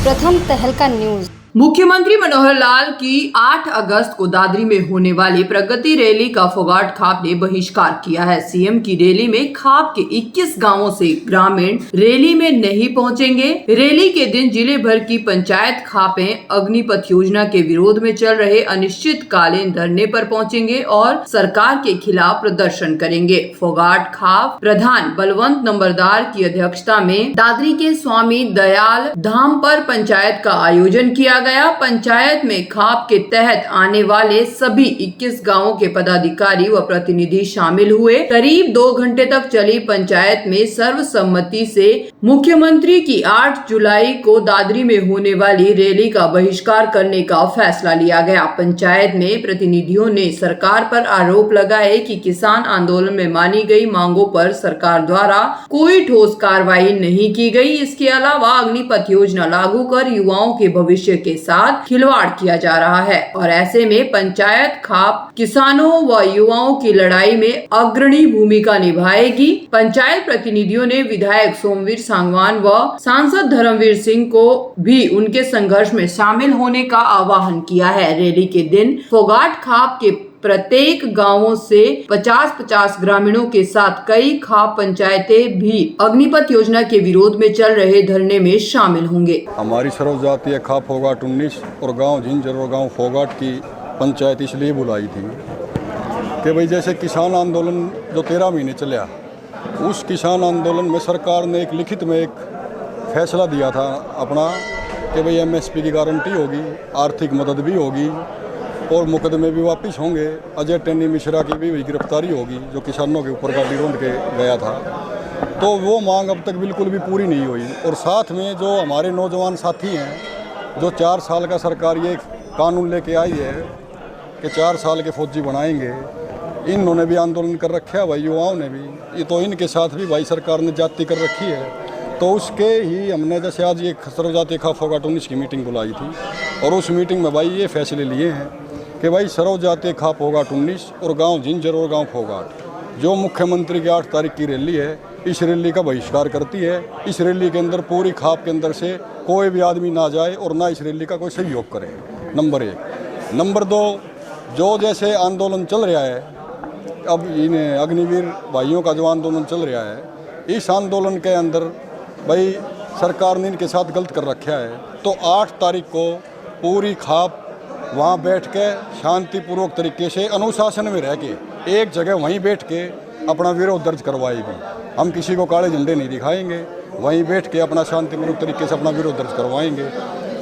प्रथम तहलका न्यूज। मुख्यमंत्री मनोहर लाल की 8 अगस्त को दादरी में होने वाली प्रगति रैली का फोगाट खाप ने बहिष्कार किया है। सीएम की रैली में खाप के 21 गांवों से ग्रामीण रैली में नहीं पहुंचेंगे। रैली के दिन जिले भर की पंचायत खापें अग्निपथ योजना के विरोध में चल रहे अनिश्चितकालीन धरने पर पहुंचेंगे और सरकार के खिलाफ प्रदर्शन करेंगे। फोगाट खाप प्रधान बलवंत नंबरदार की अध्यक्षता में दादरी के स्वामी दयाल धाम पर पंचायत का आयोजन किया गया। पंचायत में खाप के तहत आने वाले सभी 21 गांवों के पदाधिकारी व प्रतिनिधि शामिल हुए। करीब 2 घंटे तक चली पंचायत में सर्वसम्मति से मुख्यमंत्री की 8 जुलाई को दादरी में होने वाली रैली का बहिष्कार करने का फैसला लिया गया। पंचायत में प्रतिनिधियों ने सरकार पर आरोप लगाए कि किसान आंदोलन में मानी गई मांगों पर सरकार द्वारा कोई ठोस कार्रवाई नहीं की गई। इसके अलावा अग्निपथ योजना लागू कर युवाओं के भविष्य के साथ खिलवाड़ किया जा रहा है और ऐसे में पंचायत खाप किसानों व युवाओं की लड़ाई में अग्रणी भूमिका निभाएगी। पंचायत प्रतिनिधियों ने विधायक सोमवीर सांगवान व सांसद धर्मवीर सिंह को भी उनके संघर्ष में शामिल होने का आह्वान किया है। रैली के दिन फोगाट खाप के प्रत्येक गांवों से 50-50 ग्रामीणों के साथ कई खाप पंचायतें भी अग्निपथ योजना के विरोध में चल रहे धरने में शामिल होंगे। हमारी सर्व जातीय खाप फोगाट 19 और गांव झिंझर और गांव फोगाट की पंचायत इसलिए बुलाई थी कि भाई जैसे किसान आंदोलन जो 13 महीने चला, उस किसान आंदोलन में सरकार ने एक लिखित में एक फैसला दिया था अपना कि भाई MSP की गारंटी होगी, आर्थिक मदद भी होगी और मुकदमे भी वापस होंगे। अजय टेनी मिश्रा की भी गिरफ्तारी होगी जो किसानों के ऊपर गाड़ी रोंद के गया था। तो वो मांग अब तक बिल्कुल भी पूरी नहीं हुई और साथ में जो हमारे नौजवान साथी हैं जो 4 साल का सरकार ये कानून लेके आई है कि 4 साल के फौजी बनाएंगे, इन्होंने भी आंदोलन कर रखा है भाई, युवाओं ने भी, ये तो इनके साथ भी भाई सरकार ने जाति कर रखी है। तो उसके ही हमने जैसे आज ये सर्वजातीय खाप फोगाट 19 की मीटिंग बुलाई थी और उस मीटिंग में भाई ये फैसले लिए हैं कि भाई सर्वजातीय खाप फोगाट 19 और गांव झिंझर और गांव फोगाट जो मुख्यमंत्री की 8 तारीख की रैली है, इस रैली का बहिष्कार करती है। इस रैली के अंदर पूरी खाप के अंदर से कोई भी आदमी ना जाए और ना इस रैली का कोई सहयोग करे, नंबर 1। नंबर 2, जो जैसे आंदोलन चल रहा है, अब इन अग्निवीर भाइयों का जो आंदोलन चल रहा है, इस आंदोलन के अंदर भाई सरकार ने इनके साथ गलत कर रखा है। तो 8 तारीख को पूरी खाप वहाँ बैठ के शांतिपूर्वक तरीके से अनुशासन में रह के एक जगह वहीं बैठ के अपना विरोध दर्ज करवाएगी। हम किसी को काले झंडे नहीं दिखाएंगे, वहीं बैठ के अपना शांतिपूर्वक तरीके से अपना विरोध दर्ज करवाएंगे।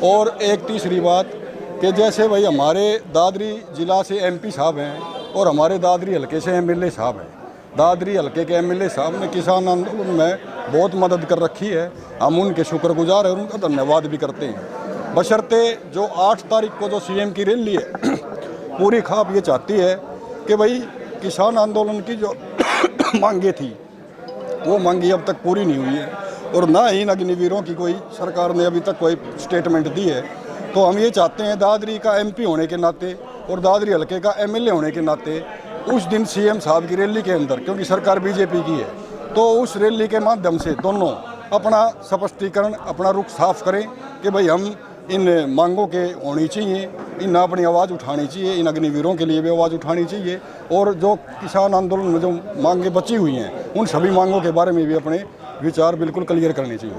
और एक तीसरी बात कि जैसे भाई हमारे दादरी जिला से MP साहब हैं और हमारे दादरी हल्के से MLA साहब हैं। दादरी हल्के के MLA साहब ने किसान आंदोलन में बहुत मदद कर रखी है, हम उनके शुक्रगुजार हैं, उनका धन्यवाद भी करते हैं। बशर्ते जो 8 तारीख को जो CM की रैली है पूरी खाप ये चाहती है कि भाई किसान आंदोलन की जो मांगे थी वो मांगी अब तक पूरी नहीं हुई है और ना ही इन अग्निवीरों की कोई सरकार ने अभी तक कोई स्टेटमेंट दी है। तो हम ये चाहते हैं दादरी का MP होने के नाते और दादरी हल्के का MLA होने के नाते उस दिन CM साहब की रैली के अंदर, क्योंकि सरकार BJP की है, तो उस रैली के माध्यम से दोनों अपना स्पष्टीकरण, अपना रुख साफ करें कि भाई हम इन मांगों के होनी चाहिए, इन अपनी आवाज़ उठानी चाहिए, इन अग्निवीरों के लिए भी आवाज़ उठानी चाहिए और जो किसान आंदोलन में जो मांगें बची हुई हैं उन सभी मांगों के बारे में भी अपने विचार बिल्कुल क्लियर करने चाहिए।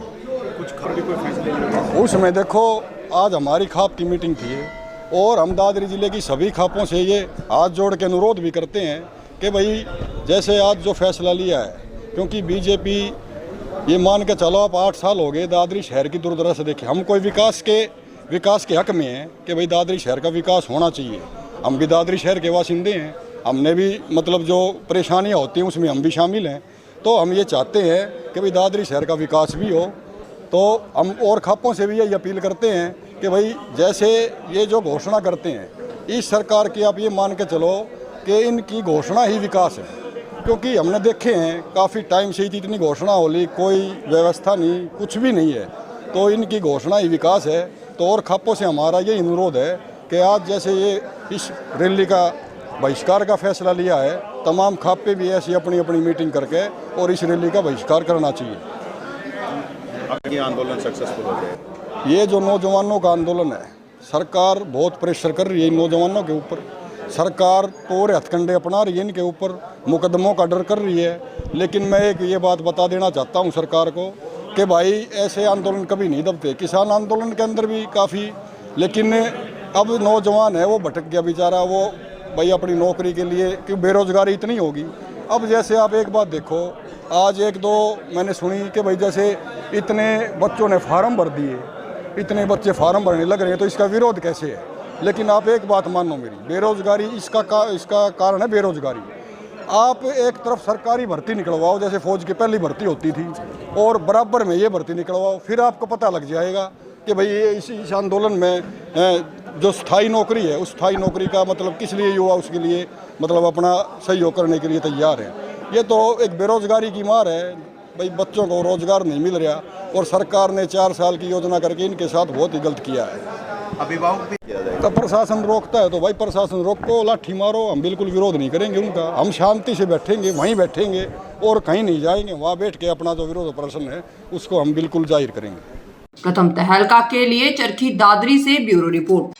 कुछ उसमें देखो, आज हमारी खाप की मीटिंग थी और हम दादरी ज़िले की सभी खापों से ये हाथ जोड़ के अनुरोध भी करते हैं कि भाई जैसे आज जो फैसला लिया है, क्योंकि BJP ये मान के चलो आप 8 साल हो गए दादरी शहर की दूर दराज से देखें, हम कोई विकास के हक में हैं कि भाई दादरी शहर का विकास होना चाहिए। हम भी दादरी शहर के वासिंदे हैं, हमने भी मतलब जो परेशानियां होती हैं उसमें हम भी शामिल हैं। तो हम ये चाहते हैं कि भाई दादरी शहर का विकास भी हो। तो हम और खापों से भी यही अपील करते हैं कि भाई जैसे ये जो घोषणा करते हैं इस सरकार की, आप ये मान के चलो कि इनकी घोषणा ही विकास है, क्योंकि हमने देखे हैं काफ़ी टाइम से इतनी घोषणा हो ली, कोई व्यवस्था नहीं, कुछ भी नहीं है। तो इनकी घोषणा ही विकास है। तो और खापों से हमारा ये अनुरोध है कि आज जैसे ये इस रैली का बहिष्कार का फैसला लिया है, तमाम खापे भी ऐसी अपनी अपनी मीटिंग करके और इस रैली का बहिष्कार करना चाहिए। आंदोलन सक्सेसफुल हो जाए। ये जो नौजवानों का आंदोलन है, सरकार बहुत प्रेशर कर रही है इन नौजवानों के ऊपर। सरकार पूरे हथकंडे अपना रही है इनके ऊपर, मुकदमों का डर कर रही है। लेकिन मैं एक ये बात बता देना चाहता हूँ सरकार को कि भाई ऐसे आंदोलन कभी नहीं दबते। किसान आंदोलन के अंदर भी काफ़ी, लेकिन अब नौजवान है वो भटक गया बेचारा, वो भाई अपनी नौकरी के लिए, क्योंकि बेरोजगारी इतनी होगी। अब जैसे आप एक बात देखो, आज एक दो मैंने सुनी कि भाई जैसे इतने बच्चों ने फार्म भर दिए, इतने बच्चे फार्म भरने लग रहे हैं, तो इसका विरोध कैसे है? लेकिन आप एक बात मानो मेरी, बेरोजगारी इसका कारण है बेरोजगारी। आप एक तरफ सरकारी भर्ती निकलवाओ, जैसे फौज की पहली भर्ती होती थी, और बराबर में ये भर्ती निकलवाओ, फिर आपको पता लग जाएगा कि भाई ये इस आंदोलन में जो स्थायी नौकरी है, उस स्थायी नौकरी का मतलब किस लिए युवा उसके लिए मतलब अपना सहयोग करने के लिए तैयार है। ये तो एक बेरोजगारी की मार है भाई, बच्चों को रोजगार नहीं मिल रहा, और सरकार ने 4 साल की योजना करके इनके साथ बहुत ही गलत किया है। अभिभावक भी किया जाएगा। तो प्रशासन रोकता है तो भाई प्रशासन रोको, लाठी मारो, हम बिल्कुल विरोध नहीं करेंगे उनका। हम शांति से बैठेंगे, वहीं बैठेंगे और कहीं नहीं जाएंगे। वहाँ बैठ के अपना जो विरोध प्रदर्शन है उसको हम बिल्कुल जाहिर करेंगे। प्रथम तहलका के लिए चरखी दादरी से ब्यूरो रिपोर्ट।